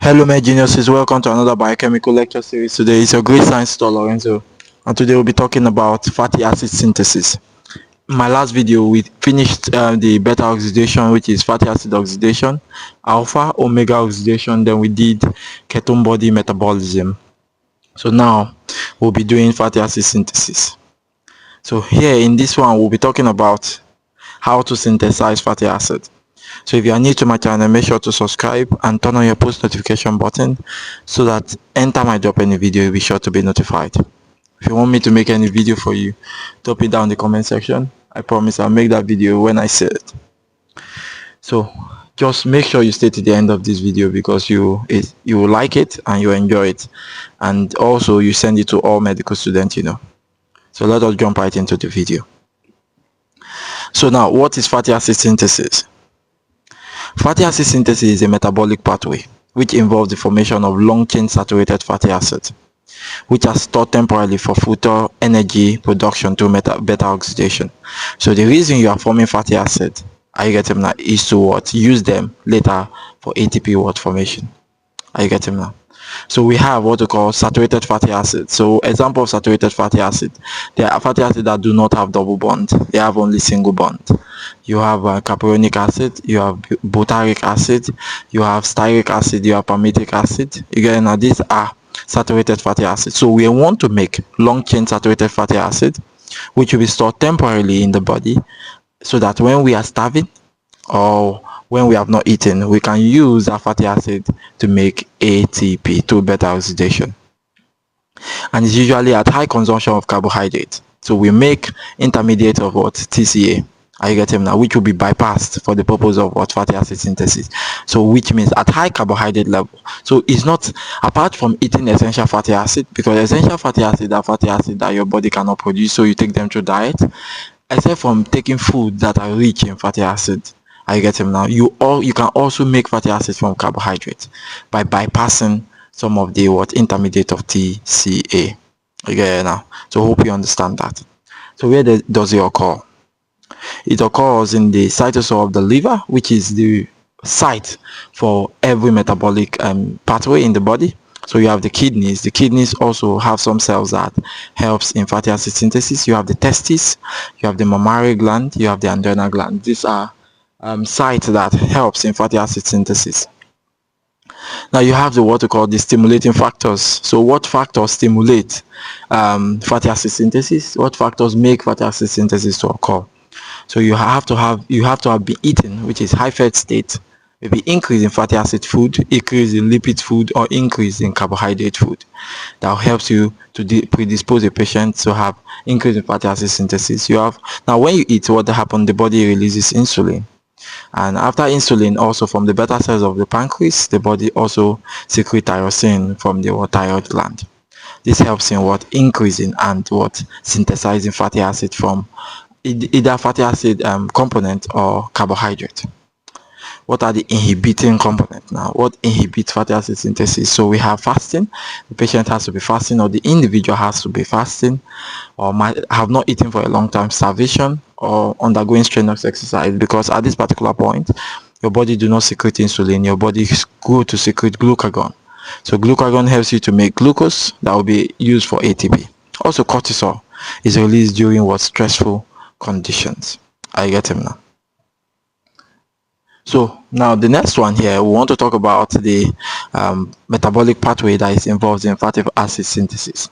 Hello my geniuses, welcome to another biochemical lecture series. Today is your great science tutor Lorenzo, and today we'll be talking about fatty acid synthesis. In my last video we finished the beta oxidation, which is fatty acid oxidation, alpha omega oxidation, then we did ketone body metabolism. So now we'll be doing fatty acid synthesis. So here in this one we'll be talking about how to synthesize fatty acid. So if you are new to my channel, make sure to subscribe and turn on your post notification button so that anytime I drop any video, you'll be sure to be notified. If you want me to make any video for you, drop it down in the comment section. I promise I'll make that video when I say it. So just make sure you stay to the end of this video because you will like it and you enjoy it, and also you send it to all medical students you know. So let us jump right into the video. So now, what is fatty acid synthesis? Fatty acid synthesis is a metabolic pathway which involves the formation of long-chain saturated fatty acids, which are stored temporarily for future energy production through beta oxidation. So the reason you are forming fatty acid, are you getting now, is to use them later for ATP formation. Are you getting now? So we have what we call saturated fatty acid. So example of saturated fatty acid, they are fatty acids that do not have double bond, they have only single bond. You have carbonic acid, you have butyric acid, you have stearic acid, you have palmitic acid. Again, now these are saturated fatty acids. So we want to make long chain saturated fatty acid which will be stored temporarily in the body, so that when we are starving or when we have not eaten, we can use that fatty acid to make ATP through beta oxidation. And it's usually at high consumption of carbohydrates. So we make intermediate of TCA. Are you getting now? Which will be bypassed for the purpose of fatty acid synthesis. So which means at high carbohydrate level. So it's not, apart from eating essential fatty acid, because essential fatty acid are fatty acid that your body cannot produce, so you take them through diet, except from taking food that are rich in fatty acid. Are you getting now? You can also make fatty acids from carbohydrates by bypassing some of the intermediate of TCA. Okay, now. So hope you understand that. So where does it occur? It occurs in the cytosol of the liver, which is the site for every metabolic pathway in the body. So you have the kidneys. The kidneys also have some cells that helps in fatty acid synthesis. You have the testes, you have the mammary gland, you have the adrenal gland. These are sites that helps in fatty acid synthesis. Now you have what we call the stimulating factors. So what factors stimulate fatty acid synthesis? What factors make fatty acid synthesis to occur? So you have to have been eaten, which is high fat state, maybe increase in fatty acid food, increase in lipid food, or increase in carbohydrate food. That helps you to predispose a patient to have increase in fatty acid synthesis. You have, now when you eat, what happens? The body releases insulin. And after insulin, also from the beta cells of the pancreas, the body also secretes tyrosine from the thyroid gland. This helps in increasing and synthesizing fatty acid from either fatty acid component or carbohydrate. What are the inhibiting components now? What inhibits fatty acid synthesis? So we have fasting. The patient has to be fasting, or the individual has to be fasting, or might have not eaten for a long time, starvation, or undergoing strenuous exercise, because at this particular point your body do not secrete insulin, your body is good to secrete glucagon. So glucagon helps you to make glucose that will be used for ATP. Also cortisol is released during stressful conditions. I get him now. So now the next one here, we want to talk about the metabolic pathway that is involved in fatty acid synthesis.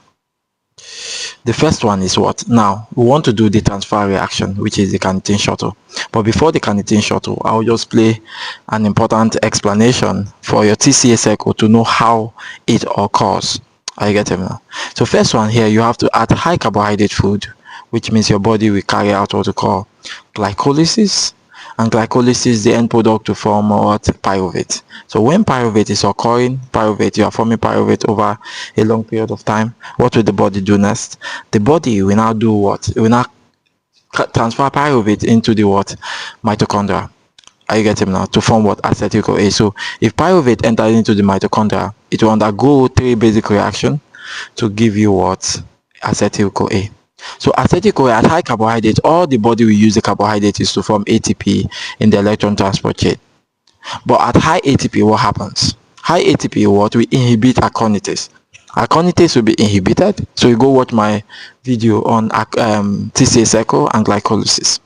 The first one is now we want to do the transfer reaction, which is the Carnitine shuttle. But before the Carnitine shuttle, I'll just play an important explanation for your TCA cycle to know how it occurs. I get it now. So first one here, you have to add high carbohydrate food, which means your body will carry out what we call glycolysis, and glycolysis is the end product to form pyruvate. So when pyruvate is occurring, you are forming pyruvate over a long period of time. What will the body do next? The body will now do what? It will now transfer pyruvate into the mitochondria. Are you getting now? To form acetyl-CoA. So if pyruvate enters into the mitochondria, it will undergo 3 basic reactions to give you acetyl-CoA. So acetyl-CoA at high carbohydrate, all the body will use the carbohydrate is to form ATP in the electron transport chain. But at high ATP, what happens? High ATP what we inhibit aconitase. Aconitase will be inhibited. So you go watch my video on TCA cycle and glycolysis.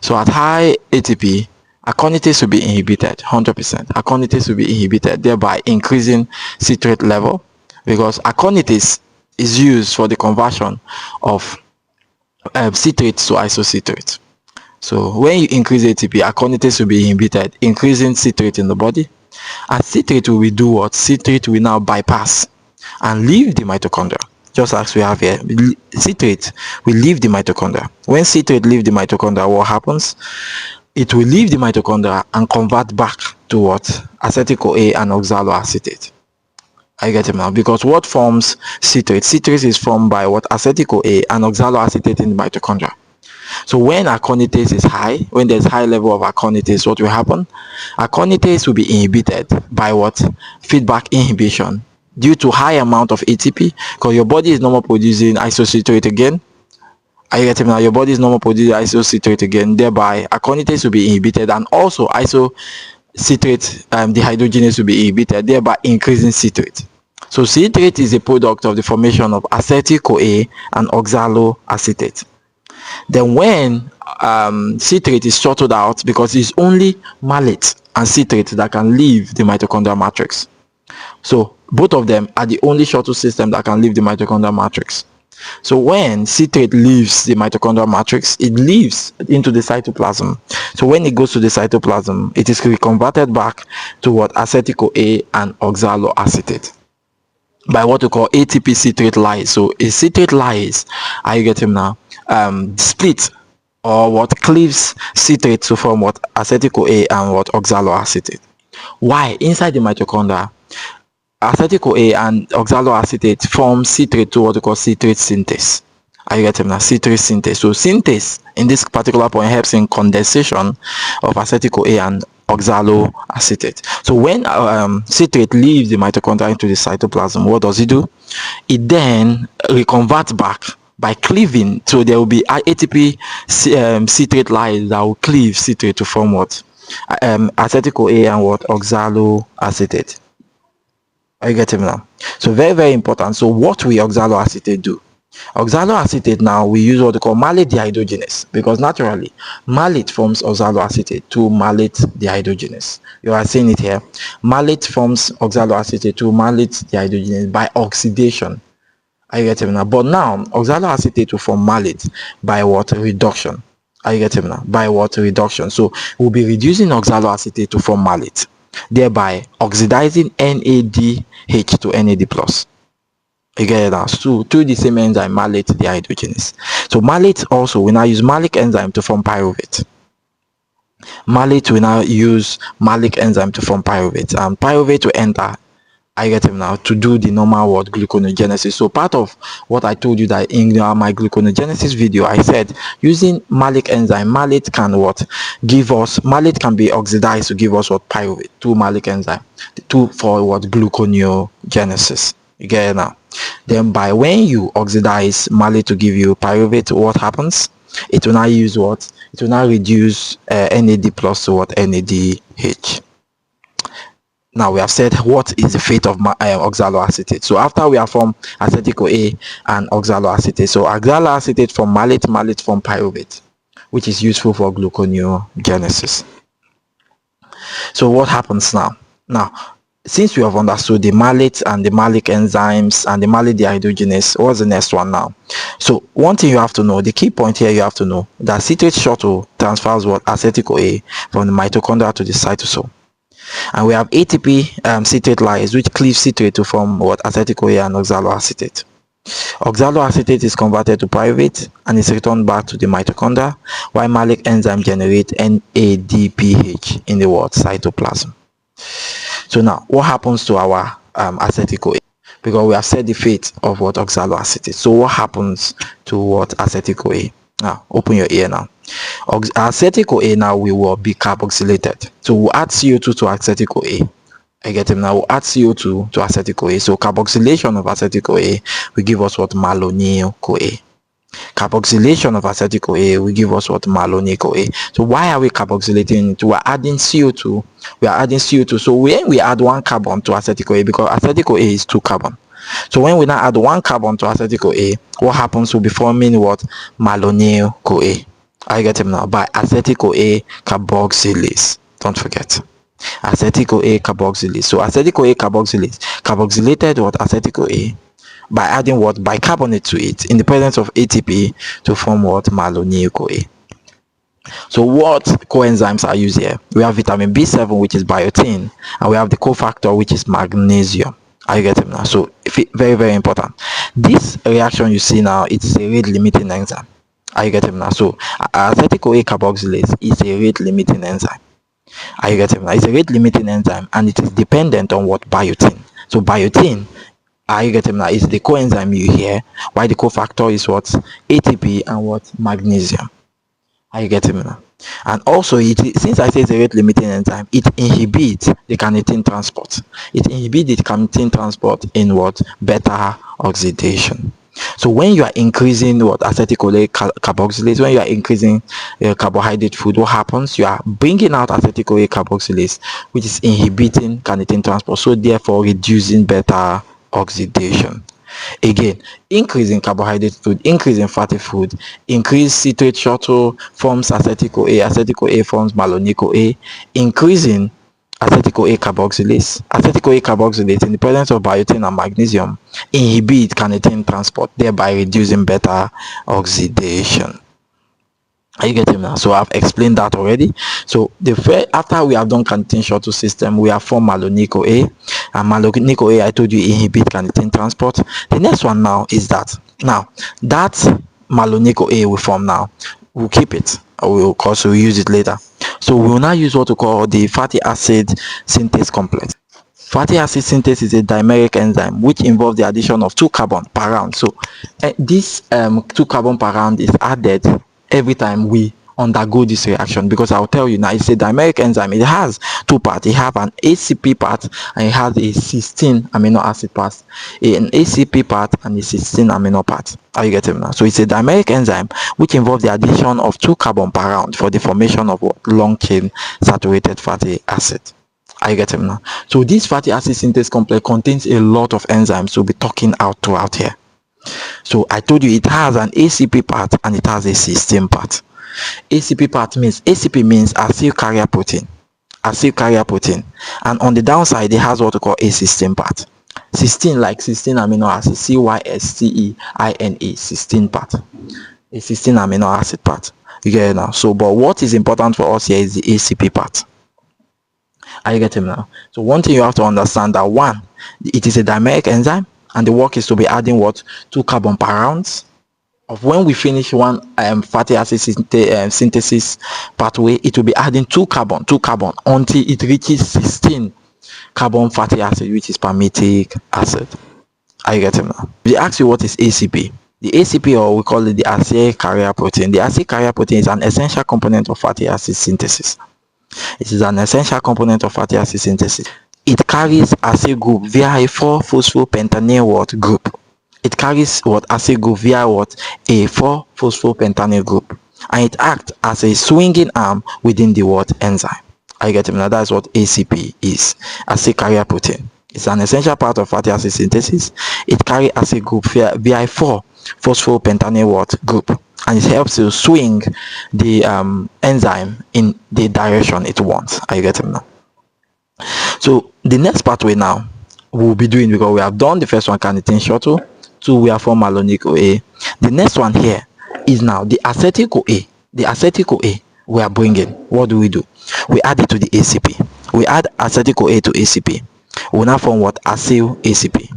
So at high ATP, aconitase will be inhibited 100%. Aconitase will be inhibited, thereby increasing citrate level, because aconitase is used for the conversion of citrate to isocitrate. So when you increase ATP, aconitase will be inhibited, increasing citrate in the body. And citrate will do what? Citrate will now bypass and leave the mitochondria, just as we have here. Citrate will leave the mitochondria. When citrate leave the mitochondria, what happens? It will leave the mitochondria and convert back to what? Acetyl-CoA and oxaloacetate. I get it now, because what forms citrate? Citrate is formed by what? Acetyl-CoA and oxaloacetate in the mitochondria. So when aconitase is high, when there's high level of aconitase, what will happen? Aconitase will be inhibited by what? Feedback inhibition, due to high amount of ATP, because your body is no more producing isocitrate again. I get it now. Your body is no more producing isocitrate again. Thereby, aconitase will be inhibited, and also isocitrate dehydrogenase will be inhibited, thereby increasing citrate. So citrate is a product of the formation of acetyl-CoA and oxaloacetate. Then when citrate is shuttled out, because it's only malate and citrate that can leave the mitochondrial matrix. So both of them are the only shuttle system that can leave the mitochondrial matrix. So when citrate leaves the mitochondrial matrix, it leaves into the cytoplasm. So when it goes to the cytoplasm, it is reconverted back to what? Acetyl-CoA and oxaloacetate by what we call ATP citrate lyase. So a citrate lyase, are you getting now? Split or what cleaves citrate to form what? Acetyl-CoA and what? Oxaloacetate. Why? Inside the mitochondria, acetyl-CoA and oxaloacetate form citrate to what we call citrate synthase. Are you getting now? Citrate synthase. So synthase in this particular point helps in condensation of acetyl-CoA and oxaloacetate. So when citrate leaves the mitochondria into the cytoplasm, what does it do? It then reconverts back by cleaving. So there will be ATP citrate lyase that will cleave citrate to form what? Acetyl-CoA and what? Oxaloacetate. Are you getting me now? So very, very important. So what will oxaloacetate do? Oxaloacetate now we use what they call malate dehydrogenase, because naturally malate forms oxaloacetate to malate dehydrogenase. You are seeing it here. Malate forms oxaloacetate to malate dehydrogenase by oxidation. Are you getting me now? But now oxaloacetate will form malate by what? Reduction. Are you getting me now? By what? Reduction. So we'll be reducing oxaloacetate to form malate, thereby oxidizing NADH to NAD+. You get it now? So through the same enzyme, malate dehydrogenase. So malate also, we now use malic enzyme to form pyruvate. Malate will now use malic enzyme to form pyruvate, and pyruvate will enter, I get him now, to do the normal word gluconeogenesis. So part of what I told you that in my gluconeogenesis video, I said using malic enzyme, malate can what? Give us, malate can be oxidized to give us what? Pyruvate, to malic enzyme, to for what? Gluconeogenesis. You get it now? Then by when you oxidize malate to give you pyruvate, what happens? It will now use what? It will now reduce NAD+ to what? NADH. Now we have said what is the fate of oxaloacetate. So after we have formed acetyl-CoA and oxaloacetate, so oxaloacetate from malate, malate from pyruvate, which is useful for gluconeogenesis. So what happens now? Now, since we have understood the malate and the malic enzymes and the malate dehydrogenase, what's the next one now? So one thing you have to know, the key point here you have to know, that citrate shuttle transfers what? Acetyl-CoA from the mitochondria to the cytosol. And we have ATP citrate lyase, which cleaves citrate to form what? Acetyl-CoA and oxaloacetate. Oxaloacetate is converted to pyruvate and is returned back to the mitochondria, while malic enzyme generate NADPH in the what? Cytoplasm. So now, what happens to our acetyl-CoA? Because we have said the fate of what? Oxaloacetate. So what happens to what? Acetyl-CoA? Now, open your ear now. Acetyl-CoA now will be carboxylated. So we'll add CO2 to acetyl-CoA. I get him now. We'll add CO2 to acetyl-CoA. So carboxylation of acetyl-CoA will give us what? Malonyl-CoA. carboxylation of acetyl-CoA will give us what? Malonyl-CoA. So why are we carboxylating it? We are adding CO2. We are adding CO2. So when we add one carbon to acetyl-CoA, because acetyl-CoA is 2 carbon. So when we now add one carbon to acetyl-CoA, what happens? Will be forming what? Malonyl-CoA. I get him now, by acetyl-CoA carboxylase. Don't forget. Acetyl-CoA carboxylase. So acetyl-CoA carboxylase carboxylated what? Acetyl-CoA by adding what? Bicarbonate to it in the presence of ATP to form what? Malonyl-CoA. So what coenzymes are used here? We have vitamin B7, which is biotin, and we have the cofactor, which is magnesium. Are you getting now? So very, very important. This reaction you see now, it's a rate limiting enzyme. Are you getting now? So acetyl-CoA carboxylase is a rate limiting enzyme. Are you getting now? It's a rate limiting enzyme, and it is dependent on what? Biotin. So biotin, are you getting now, is the coenzyme you hear, while the cofactor is what? ATP and what? Magnesium. Are you getting me now? And also, since I say it's a rate limiting enzyme, it inhibits the carnitine transport. It inhibits the carnitine transport in what? Beta oxidation. So when you are increasing what? Acetyl-CoA carboxylase, when you are increasing carbohydrate food, what happens? You are bringing out acetyl-CoA carboxylase, which is inhibiting carnitine transport, so therefore reducing beta oxidation. Again, increasing carbohydrate food, increasing fatty food, increase citrate shuttle forms acetyl-CoA, acetyl-CoA forms Malonyl-CoA, increasing acetyl-CoA carboxylase. Acetyl-CoA carboxylase in the presence of biotin and magnesium inhibit carnitine transport, thereby reducing beta oxidation. Are you getting now? So I've explained that already. So after we have done carnitine shuttle system, we have formed Malonyl-CoA, and Malonyl-CoA, I told you, inhibit carnitine transport. The next one now is that Malonyl-CoA we form now, we'll keep it, or we'll use it later. So we will now use what we call the fatty acid synthase complex. Fatty acid synthase is a dimeric enzyme which involves the addition of 2 carbon per round. So this 2 carbon per round is added every time we undergo this reaction, because I'll tell you now, it's a dimeric enzyme. It has 2 parts. It have an ACP part and it has a cysteine amino acid part. An ACP part and a cysteine amino part. Are you getting now? So it's a dimeric enzyme which involves the addition of 2 carbon per round for the formation of what? Long chain saturated fatty acid. Are you getting now? So this fatty acid synthase complex contains a lot of enzymes we'll be talking out throughout here. So I told you it has an ACP part and it has a cysteine part. ACP part means acyl carrier protein. Acyl carrier protein. And on the downside, it has what we call a cysteine part. Cysteine, like cysteine amino acid, cysteine, cysteine part. A cysteine amino acid part. You get it now? So, but what is important for us here is the ACP part. Are you getting now? So one thing you have to understand, that one, it is a dimeric enzyme, and the work is to be adding what? 2 carbon per rounds. Of when we finish one fatty acid synthesis pathway, it will be adding 2 carbon until it reaches 16 carbon fatty acid, which is palmitic acid. Are you getting now? They ask you what is ACP. The ACP, or we call it the acyl carrier protein. The acyl carrier protein is an essential component of fatty acid synthesis. It is an essential component of fatty acid synthesis. It carries acyl group via a 4-phosphopentanyl group. It carries what? Acyl group via what? A 4-phosphopentanyl group, and it acts as a swinging arm within the what? Enzyme. Are you getting me now? That's what ACP is. Acyl carrier protein. It's an essential part of fatty acid synthesis. It carries acyl group via a 4-phosphopentanyl group, and it helps to swing the enzyme in the direction it wants. Are you getting me now? So the next pathway now we'll be doing, because we have done the first one, carnitine shuttle. 2, we have formed Malonyl-CoA. The next one here is now the acetyl-CoA. The acetyl-CoA we are bringing. What do? We add it to the ACP. We add acetyl-CoA to ACP. We will now form what? Acyl-ACP.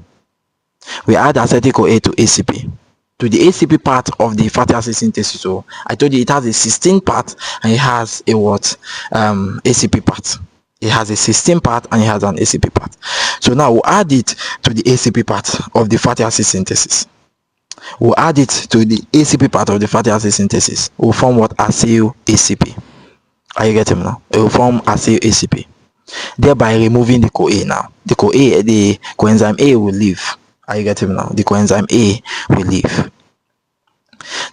We add acetyl-CoA to ACP. To the ACP part of the fatty acid synthesis. So I told you it has a cysteine part and it has a what? ACP part. It has a cysteine part and it has an ACP part. So now we'll add it to the ACP part of the fatty acid synthesis. We'll add it to the ACP part of the fatty acid synthesis. We'll form what? Acyl-ACP. Are you getting me now? It will form Acyl-ACP, thereby removing the CoA now. The coenzyme A will leave. Are you getting me now? The coenzyme A will leave.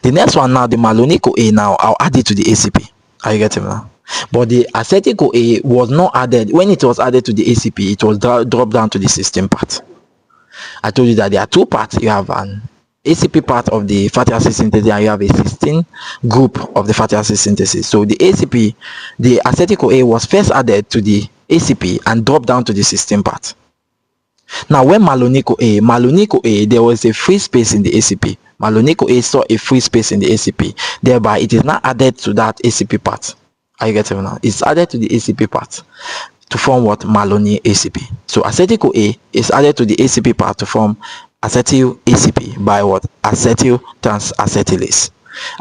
The next one now, the Malonyl-CoA, now I'll add it to the ACP. Are you getting me now? But the acetyl-CoA was not added. When it was added to the ACP, it was dropped down to the cysteine part. I told you that there are two parts. You have an ACP part of the fatty acid synthesis, and you have a cysteine group of the fatty acid synthesis. So the ACP, the acetyl-CoA, was first added to the ACP and dropped down to the cysteine part. Now, when Malonyl-CoA, there was a free space in the ACP. Malonyl-CoA saw a free space in the ACP. Thereby, it is not added to that ACP part. Are you getting me now? It's added to the ACP part to form what? Malonyl ACP. So acetyl-CoA is added to the ACP part to form acetyl ACP by what? Acetyl transacetylase.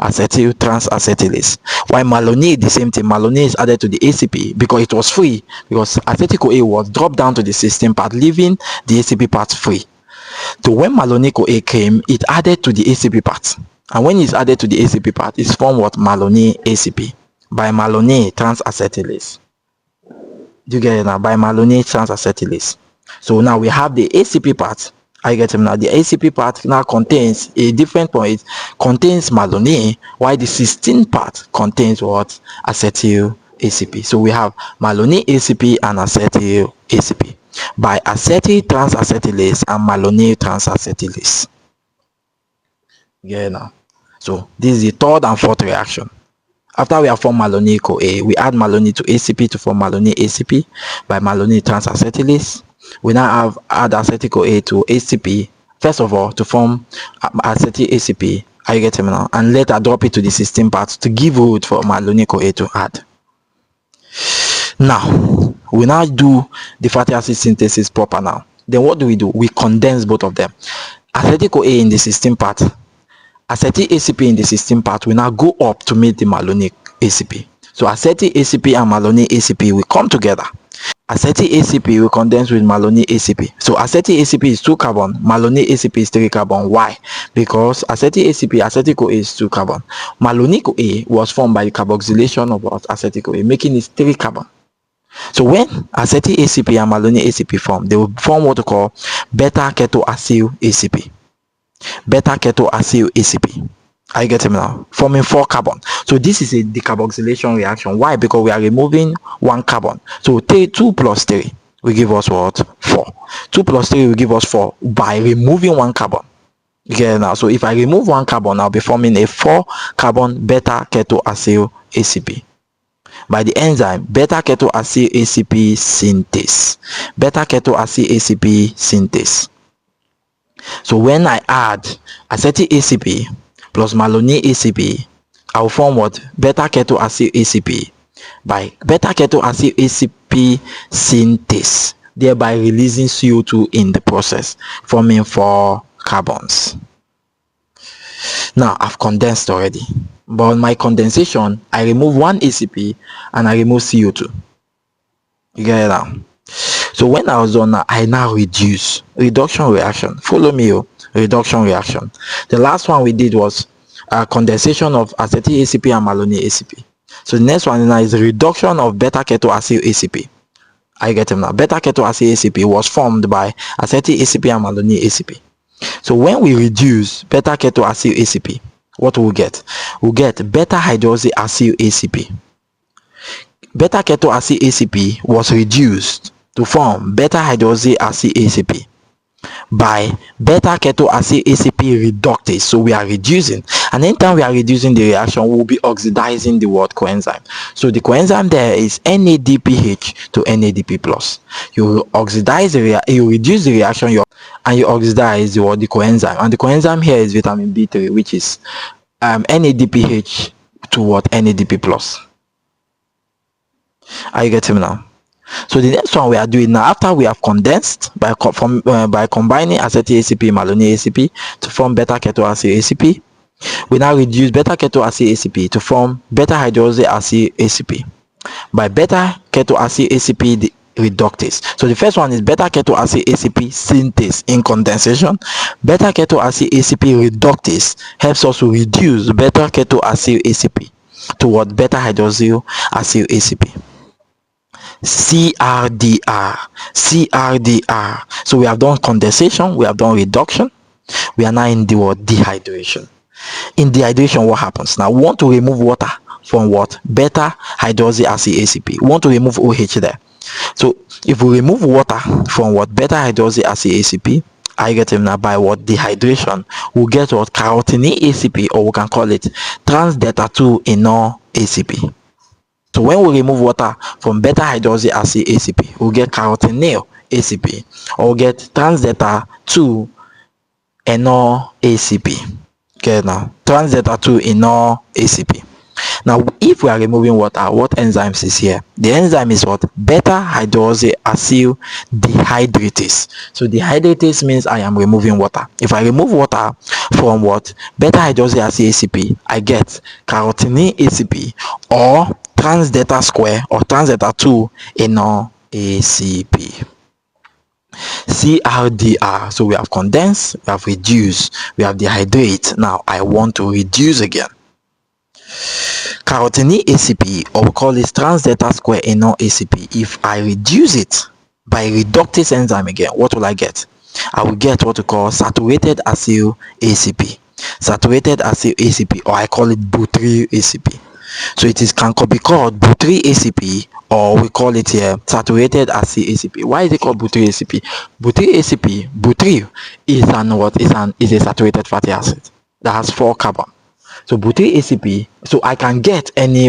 Acetyl transacetylase. While Malonyl, the same thing. Malonyl is added to the ACP because it was free, because acetyl-CoA was dropped down to the cysteine part, leaving the ACP part free. So when Malonyl-CoA came, it added to the ACP part, and when it's added to the ACP part, it's formed what? Malonyl ACP by Malonyl transacetylase. Do you get it now? By Malonyl transacetylase. So now we have the ACP part. I get it now. The ACP part now contains a different point. It contains Malonyl, while the cysteine part contains what? Acetyl ACP. So we have Malonyl ACP and acetyl ACP by acetyl transacetylase and Malonyl transacetylase. Yeah, now. So this is the third and fourth reaction. After we have formed Malonyl-CoA, we add Malonyl to ACP to form Malonyl ACP by Malonyl transacetylase. We now add acetyl-CoA to ACP, first of all, to form acetyl ACP. Are you getting me now? And later drop it to the cysteine part to give root for Malonyl-CoA to add. Now, we now do the fatty acid synthesis proper now. Then what do? We condense both of them. Acetyl-CoA in the cysteine part, acetyl ACP in the cysteine part will now go up to meet the Malonyl ACP. So acetyl ACP and Malonyl ACP will come together. Acetyl ACP will condense with Malonyl ACP. So acetyl ACP is 2 carbon, Malonyl ACP is 3 carbon. Why? Because acetyl ACP, acetyl-CoA is 2 carbon. Malonyl-CoA was formed by the carboxylation of acetyl-CoA, making it 3 carbon. So when acetyl ACP and Malonyl ACP form, they will form what we call beta-keto-acyl ACP. Beta-keto-acyl ACP. Are you getting me now? Forming 4 carbon. So this is a decarboxylation reaction. Why? Because we are removing 1 carbon. So 2 plus 3 will give us what? 4. 2 plus 3 will give us 4 by removing 1 carbon. You get it now? So if I remove 1 carbon, I'll be forming a 4 carbon beta-keto-acyl ACP by the enzyme beta-keto-acyl ACP synthase. Beta-keto-acyl ACP synthase. So when I add acetyl ACP plus Malonyl ACP, I will form what? Beta-keto-acyl ACP by beta-keto-acyl ACP synthase, thereby releasing CO2 in the process, forming 4 carbons. Now I've condensed already, but on my condensation, I remove 1 ACP and I remove CO2. You get it now? So when I was done, I now reduce. Reduction reaction. Follow me, reduction reaction. The last one we did was condensation of acetyl ACP and Malonyl ACP. So the next one now is reduction of beta-keto-acyl ACP. I get them now. Beta-keto-acyl ACP was formed by acetyl ACP and Malonyl ACP. So when we reduce beta-keto-acyl ACP, what will we get? We'll get beta-hydroxyacyl ACP. Beta-keto-acyl ACP was reduced to form beta-hydroxyacyl ACP by beta-keto-acyl ACP reductase. So we are reducing, and anytime we are reducing the reaction, we will be oxidizing the word coenzyme. So the coenzyme there is NADPH to NADP plus. You oxidize you reduce the reaction, and you oxidize the coenzyme, and the coenzyme here is vitamin B3, which is NADPH to what? NADP plus. Are you getting me now? So the next one we are doing now, after we have condensed by combining acetyl ACP and Malonyl ACP to form beta-keto-acyl ACP, we now reduce beta-keto-acyl ACP to form beta-hydroxyacyl ACP by beta-keto-acyl ACP reductase. So the first one is beta-keto-acyl ACP synthase in condensation. Beta-keto-acyl ACP reductase helps us to reduce beta-keto-acyl ACP to what? Beta-hydroxyacyl ACP. CRDR. So we have done condensation, we have done reduction, we are now in the word dehydration. In dehydration, what happens? Now, we want to remove water from what? Beta hydroxy acid ACP. We want to remove OH there. So if we remove water from what? Beta hydroxy acid ACP, I get him now by what? Dehydration, we'll get what? Carotene ACP, or we can call it trans delta 2 enol ACP. So when we remove water from beta hydroxy acid ACP, we'll get carotenyl ACP, or we'll get trans delta 2 enol ACP. Okay, now trans delta 2 enol ACP. Now if we are removing water, what enzymes is here? The enzyme is what? Beta hydroxy acyl dehydratase. So dehydratase means I am removing water. If I remove water from what? Beta hydroxy acyl ACP, I get carotene ACP, or trans delta square, or trans delta 2 enol ACP. CRDR. So we have condensed, we have reduced, we have dehydrate. Now I want to reduce again. Carotene ACP, or we call it trans delta square enol ACP. If I reduce it by reductase enzyme again, what will I get? I will get what we call saturated acyl ACP. Saturated acyl ACP, or I call it butyryl ACP. So it can be called butyryl ACP, or we call it here saturated acyl ACP. Why is it called butyryl ACP? Butyryl ACP, butyryl is a saturated fatty acid that has 4 carbon. So butyryl ACP, so I can get any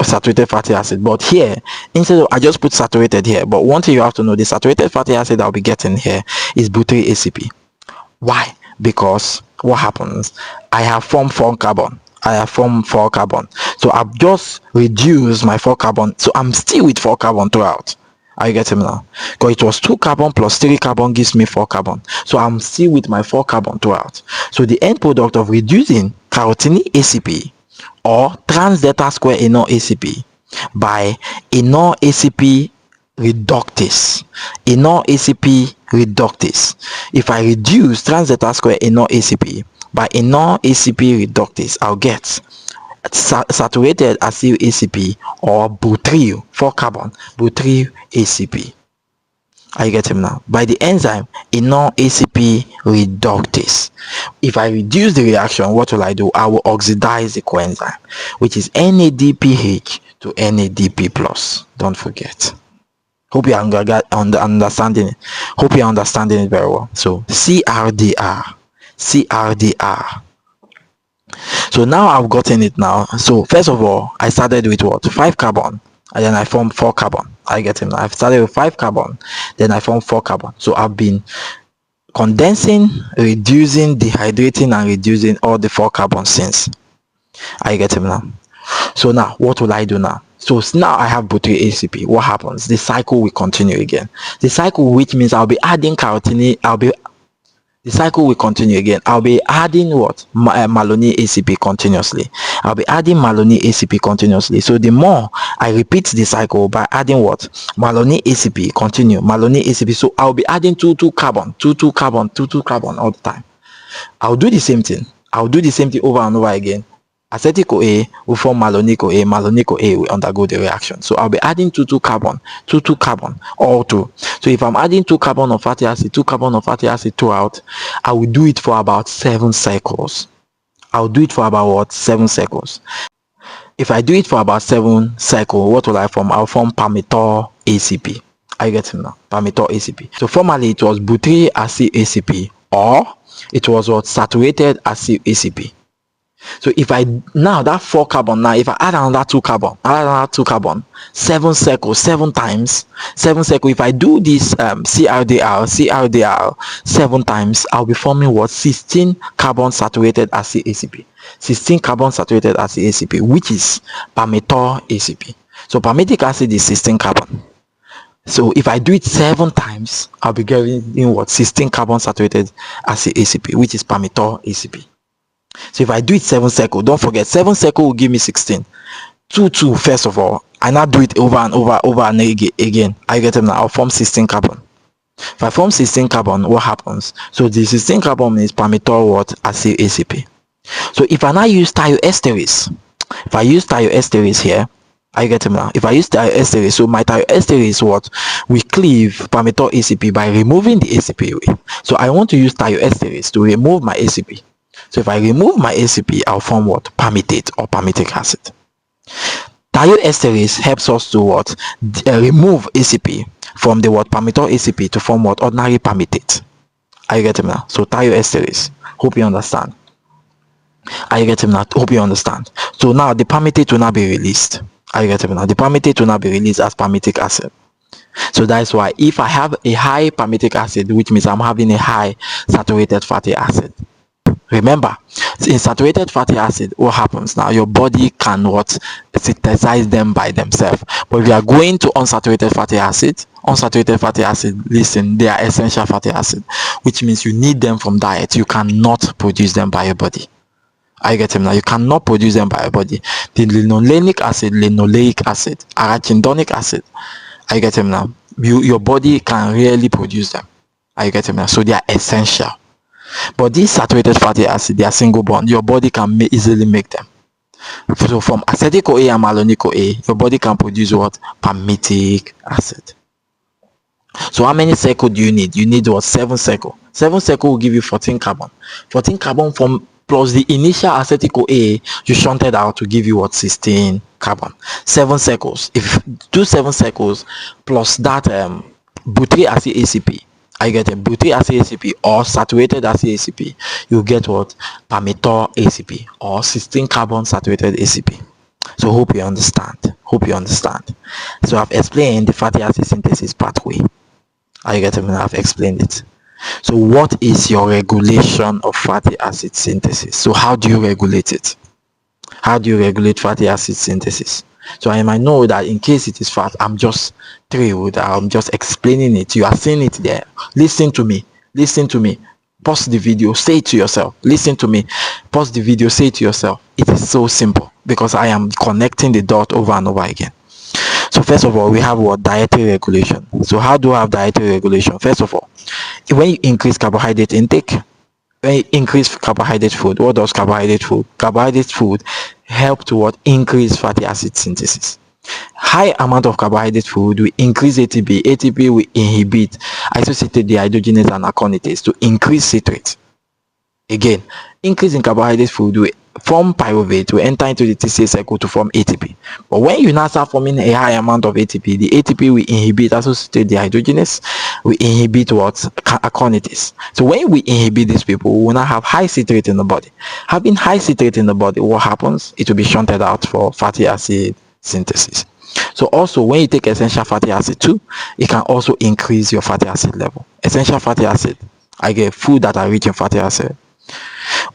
saturated fatty acid, but here instead of, I just put saturated here, but one thing you have to know, the saturated fatty acid I'll be getting here is butyryl ACP. Why? Because what happens, I have formed 4 carbon. So I've just reduced my 4 carbon, so I'm still with 4 carbon throughout. Are you getting me now? Because it was 2 carbon plus 3 carbon gives me 4 carbon, so I'm still with my 4 carbon throughout. So the end product of reducing carotene ACP, or trans delta square enol ACP, by enol ACP reductase. If I reduce trans delta square enol ACP by enol ACP reductase, I'll get saturated acyl ACP, or butyryl, 4 carbon butyryl ACP. Are you getting now? By the enzyme enol ACP reductase. If I reduce the reaction, what will I do? I will oxidize the coenzyme, which is NADPH to NADP plus. Don't forget. Hope you are understanding it. Hope you are understanding it very well. So CRDR. So now I've gotten it now. So first of all, I started with what? 5 carbon, and then I formed 4 carbon. I get him now. I've started with 5 carbon, then I formed 4 carbon. So I've been condensing, reducing, dehydrating, and reducing all the 4 carbon since. I get him now. So now what will I do now? So now I have butyryl ACP. What happens? The cycle will continue again. The cycle, which means I'll be adding carotene. The cycle will continue again. I'll be adding what? Malonyl ACP continuously. So the more I repeat the cycle by adding what? Malonyl ACP, continue. Malonyl ACP. So I'll be adding 2 carbon all the time. I'll do the same thing over and over again. Acetyl-CoA will form Malonyl-CoA. Malonyl-CoA will undergo the reaction. So I'll be adding 2 carbon, all 2. So if I'm adding 2 carbon of fatty acid, throughout, I will do it for about 7 cycles. What? 7 cycles. If I do it for about 7 cycles, what will I form? I'll form palmitic ACP. I get it now. Palmitic ACP. So formerly it was butyryl acid ACP, or it was what? Saturated acid ACP. So if I now that 4 carbon, now if I add another 2 carbon, 7 cycles, 7 times, 7 cycles. If I do this CRDR 7 times, I'll be forming what? 16 carbon saturated acid ACP. 16 carbon saturated acid ACP, which is palmitic ACP. So palmitic acid is 16 carbon. So if I do it 7 times, I'll be getting what? 16 carbon saturated acid ACP, which is palmitic ACP. So if I do it 7 cycles, don't forget 7 cycles will give me 16. 2 first of all, I now do it over and again. I get them now. I'll form 16 carbon. If I form 16 carbon, what happens? So the 16 carbon is palmitic what? Acid ACP. So if I now use thioesterase, here, I get them now. If I use thioesterase, so my thioesterase what? We cleave palmitic ACP by removing the ACP away. So I want to use thioesterase to remove my ACP. So if I remove my ACP, I'll form what? Palmitate or palmitic acid. Thioesterase helps us to what? Remove ACP from the what? Palmital ACP to form what? Ordinary palmitate. Are you getting me now? So thioesterase. Hope you understand. Are you getting me now? Hope you understand. So now the palmitate will now be released. Are you getting me now? The palmitate will now be released as palmitic acid. So that's why if I have a high palmitic acid, which means I'm having a high saturated fatty acid. Remember, in saturated fatty acid, what happens now? Your body can what? Synthesize them by themselves. But if you are going to unsaturated fatty acid, listen, they are essential fatty acid, which means you need them from diet. You cannot produce them by your body. I get them now. You cannot produce them by your body. The linoleic acid, linoleic acid, arachidonic acid. I get them now. Your body can really produce them. I get them now. So they are essential. But these saturated fatty acids, they are single bond. Your body can easily make them. So from acetyl-CoA and Malonyl-CoA, your body can produce what? Palmitic acid. So how many cycles do you need? You need what? 7 cycles. 7 cycles will give you 14 carbon. 14 carbon from plus the initial acetyl-CoA you shunted out to give you what? 16 carbon. 7 cycles. If you do 7 cycles plus that butyric acid ACP, I get a butyric acid ACP or saturated acid ACP, you get what? Palmital ACP or 16 carbon saturated ACP. So hope you understand. So I've explained the fatty acid synthesis pathway. I get it. I've explained it. So what is your regulation of fatty acid synthesis? So how do you regulate it? How do you regulate fatty acid synthesis? So I might know that in case it is fat, I'm just thrilled. I'm just explaining it. You are seeing it there. Listen to me. Pause the video. Say it to yourself. Listen to me. Pause the video. Say it to yourself. It is so simple because I am connecting the dot over and over again. So first of all, we have what? Dietary regulation. So how do I have dietary regulation? First of all, when you increase carbohydrate intake, when you increase carbohydrate food, what does carbohydrate food? Carbohydrate food help to what? Increase fatty acid synthesis. High amount of carbohydrate food will increase ATP. ATP will inhibit isocitrate dehydrogenase and aconitase to increase citrate. Again, increase in carbohydrate food will form pyruvate to enter into the TCA cycle to form ATP. But when you now start forming a high amount of ATP, the ATP will inhibit associated dehydrogenase, will inhibit what? Aconitase. So when we inhibit these people, we will now have high citrate in the body. Having high citrate in the body, what happens? It will be shunted out for fatty acid synthesis. So also when you take essential fatty acid too, it can also increase your fatty acid level. Essential fatty acid, I get food that are rich in fatty acid.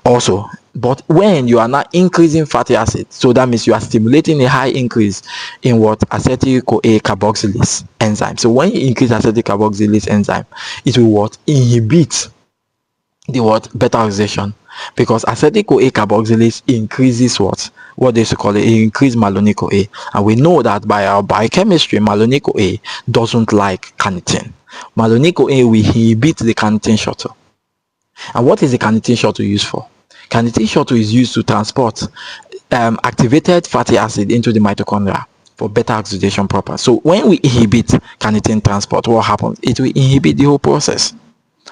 Also, but when you are not increasing fatty acid, so that means you are stimulating a high increase in what? Acetyl-CoA carboxylase enzyme. So when you increase acetyl-carboxylase enzyme, it will what? Inhibit the what? Beta oxidation, because acetyl-CoA carboxylase increases what they used to call it, increase Malonyl-CoA, and we know that by our biochemistry, Malonyl-CoA doesn't like carnitine. Malonyl-CoA will inhibit the carnitine shuttle. And what is the carnitine shuttle used for? Carnitine shuttle is used to transport activated fatty acid into the mitochondria for beta oxidation purpose. So when we inhibit carnitine transport, what happens? It will inhibit the whole process.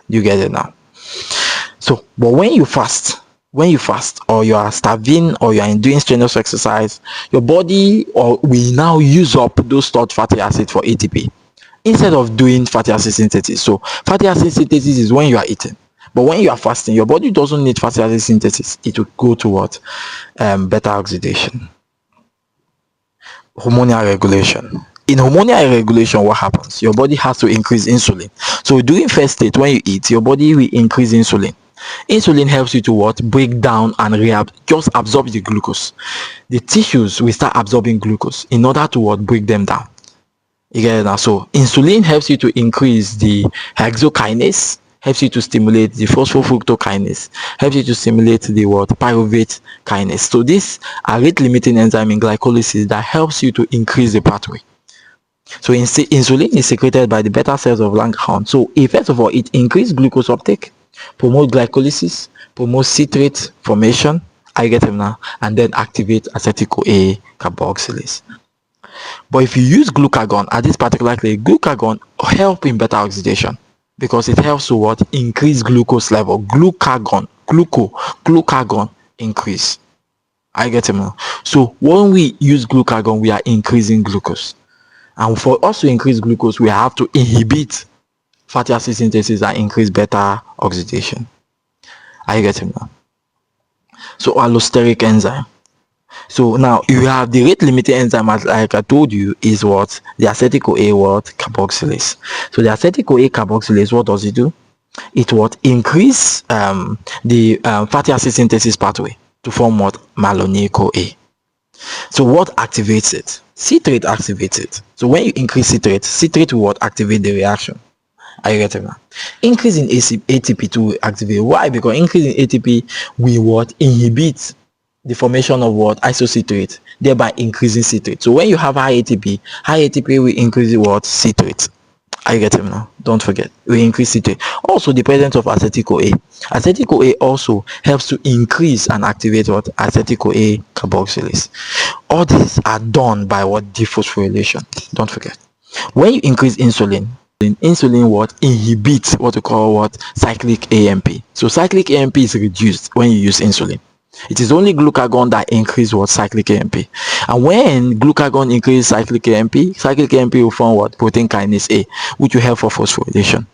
You get it now? So, but when you fast, or you are starving, or you are doing strenuous exercise, your body will now use up those stored fatty acid for ATP instead of doing fatty acid synthesis. So fatty acid synthesis is when you are eating. But when you are fasting, your body doesn't need fatty acid synthesis. It will go to what? Beta oxidation. Hormonal regulation. In hormonal regulation, what happens? Your body has to increase insulin. So during first state, when you eat, your body will increase insulin. Insulin helps you to what? Break down and just absorb the glucose. The tissues will start absorbing glucose in order to what? Break them down. You get it now? So insulin helps you to increase the hexokinase, helps you to stimulate the phosphofructokinase, helps you to stimulate the what? Pyruvate kinase. So these are rate limiting enzyme in glycolysis that helps you to increase the pathway. So insulin is secreted by the beta cells of Langerhans. So first of all, it increases glucose uptake, promote glycolysis, promote citrate formation, I get them now, and then activate acetyl-CoA carboxylase. But if you use glucagon, at this particular case, glucagon help in beta oxidation, because it helps to what? Increase glucose level. Glucagon glucagon increase. I get it now. So when we use glucagon, we are increasing glucose, and for us to increase glucose, we have to inhibit fatty acid synthesis and increase beta oxidation. I get it now. So allosteric enzyme. So now you have the rate limiting enzyme, as like I told you, is what? The acetyl-CoA what? Carboxylase. So the acetyl-CoA carboxylase, what does it do? It would increase the fatty acid synthesis pathway to form what? Malonyl-CoA. So what activates it? Citrate activates it. So when you increase citrate will what? Activate the reaction. Are you getting that? Increase in ATP to activate. Why? Because increase in ATP will what? Inhibit the formation of what? Isocitrate, thereby increasing citrate. So when you have high ATP will increase what? Citrate. Are you getting now? Don't forget, we increase citrate. Also, the presence of acetyl-CoA. Acetyl-CoA also helps to increase and activate what? Acetyl-CoA carboxylase. All these are done by what? Dephosphorylation. Don't forget. When you increase insulin what? Inhibits what we call what? Cyclic AMP. So cyclic AMP is reduced when you use insulin. It is only glucagon that increase what? Cyclic AMP. And when glucagon increases cyclic AMP will form what? Protein kinase A, which will help for phosphorylation.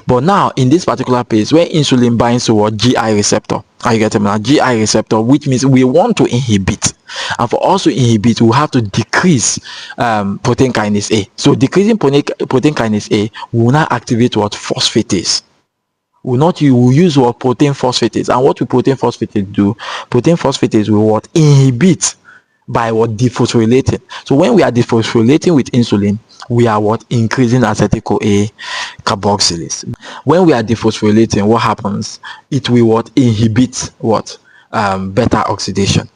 But now in this particular case, where insulin binds to what? GI receptor. Are you getting now? GI receptor, which means we want to inhibit. And for us to inhibit, we have to decrease protein kinase A. So decreasing protein kinase A will now activate what? Phosphatase. You will use what? Protein phosphatase. And what will protein phosphatase do? Protein phosphatase will what? Inhibit by what? Dephosphorylating. So when we are dephosphorylating with insulin, we are what? Increasing acetyl-CoA carboxylase. When we are dephosphorylating, what happens? It will what? Inhibit what? Beta oxidation.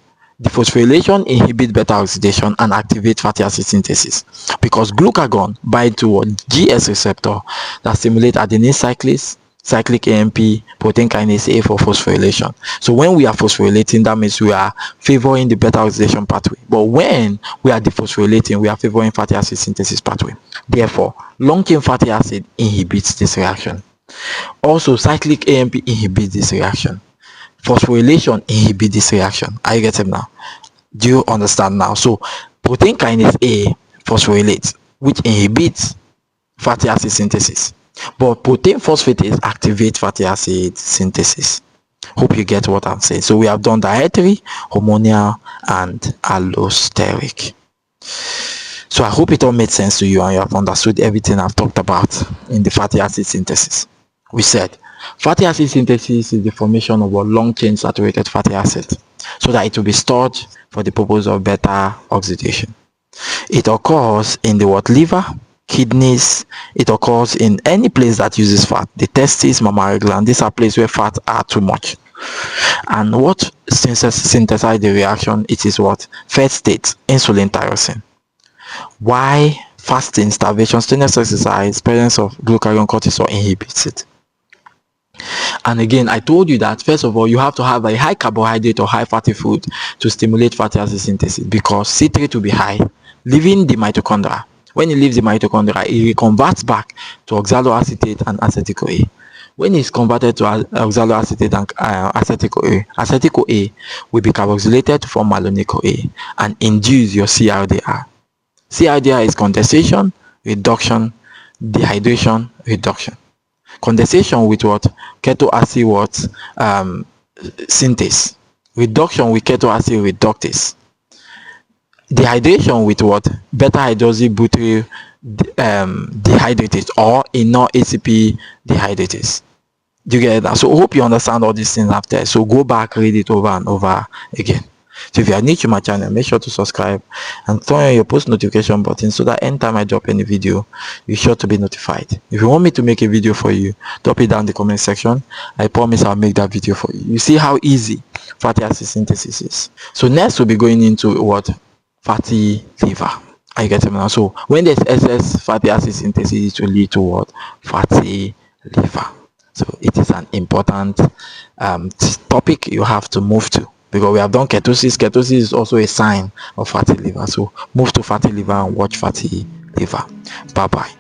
Dephosphorylation inhibit beta oxidation and activate fatty acid synthesis, because glucagon bind to what? GS receptor that stimulate adenine cyclase, cyclic AMP, protein kinase A for phosphorylation. So when we are phosphorylating, that means we are favoring the beta oxidation pathway. But when we are dephosphorylating, we are favoring fatty acid synthesis pathway. Therefore, long-chain fatty acid inhibits this reaction. Also, cyclic AMP inhibits this reaction. Phosphorylation inhibits this reaction. Are you getting now? Do you understand now? So protein kinase A phosphorylates, which inhibits fatty acid synthesis. But protein phosphatase activates fatty acid synthesis. Hope you get what I'm saying. So we have done dietary, hormonal, and allosteric. So I hope it all made sense to you and you have understood everything I've talked about in the fatty acid synthesis. We said fatty acid synthesis is the formation of a long-chain saturated fatty acid so that it will be stored for the purpose of beta oxidation. It occurs in the what? Liver, kidneys. It occurs in any place that uses fat. The testes, mammary gland, these are places where fat are too much. And what synthesize the reaction? It is what? First state, insulin tyrosine. Why? Fasting, starvation, strenuous exercise, presence of glucagon, cortisol inhibits it. And again, I told you that first of all, you have to have a high carbohydrate or high fatty food to stimulate fatty acid synthesis, because citrate will be high, leaving the mitochondria. When it leaves the mitochondria, it reconverts back to oxaloacetate and acetyl-CoA. When it's converted to oxaloacetate and acetyl-CoA, acetyl-CoA will be carboxylated to form Malonyl-CoA and induce your CRDR. CRDR is condensation, reduction, dehydration, reduction. Condensation with what? Ketoacyl what? Synthase. Reduction with ketoacyl reductase. Dehydration with what? Beta hydroxybutyl dehydratase or inert ACP dehydratase. Do you get that? So I hope you understand all these things after. So go back, read it over and over again. So if you are new to my channel, make sure to subscribe and turn on your post notification button so that anytime I drop any video, you're sure to be notified. If you want me to make a video for you, drop it down in the comment section. I promise I'll make that video for you. You see how easy fatty acid synthesis is. So next we'll be going into what? Fatty liver. Are you getting me now? So when there's excess fatty acid synthesis, it will lead to what? Fatty liver. So it is an important topic you have to move to, because we have done ketosis. Ketosis is also a sign of fatty liver. So move to fatty liver and watch fatty liver. Bye bye.